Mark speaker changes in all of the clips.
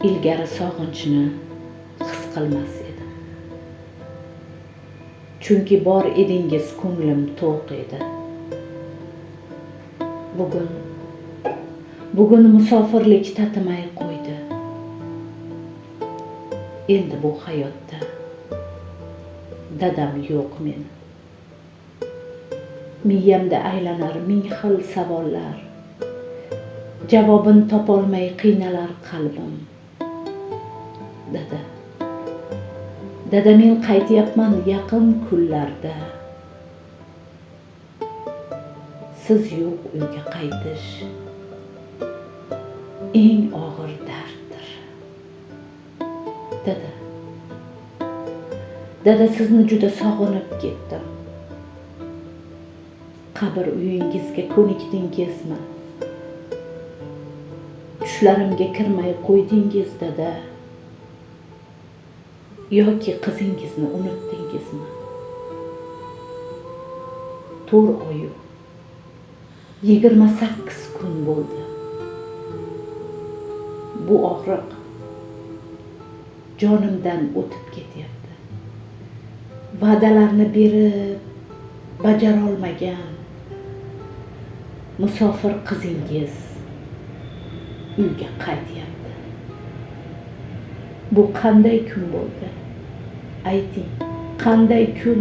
Speaker 1: ilgari sog'inchni his qilmas edim. Chunki bor edingiz, ko'nglim to'q edi. Bugun musofirlik tatimay qo'ydi. Endi bu hayotda dadam yo'q meni. Miyamda aylanar ming xil savollar. Javobini topolmay qiynalar qalbim. Dada men qaytyapman yaqin kunlarda. Siz yo'q uyga qaytish eng og'ir darddir. Dada sizni juda sog'inib ketdim. Qabr uyingizga ko'nikdingizmi? Tushlarimga kirmay qo'ydingiz dada. Yoki qizingizni unutdingizmi? 4 oy 28 kun bo'ldi. Bu og'riq jonimdan o'tib ketyapti. Va'dalarni berib bajara olmagan musofir qizingiz uyga qaytyapti. Bu qanday kun bo'ldi? Ayting, qanday kun?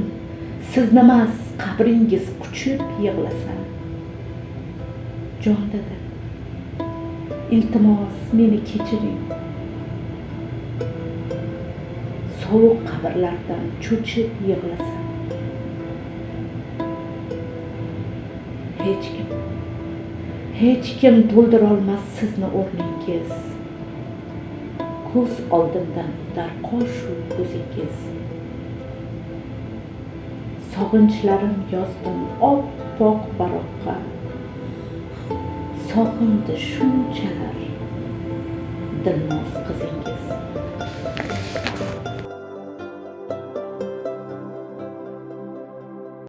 Speaker 1: Sizni emas, qabringiz quchib yig'lasam. Jon dada, iltimos meni kechiring. Sovuq qabrlardan cho'chib yig'lasam. Hech kim to'ldira olmas sizni o'rningiz. Ko'z oldimdan o'tar qoshu ko'zingiz. Sog'inchlarim yozdim oppoq baroqqa. Sog'indi shunchalar dilnoz qizingiz.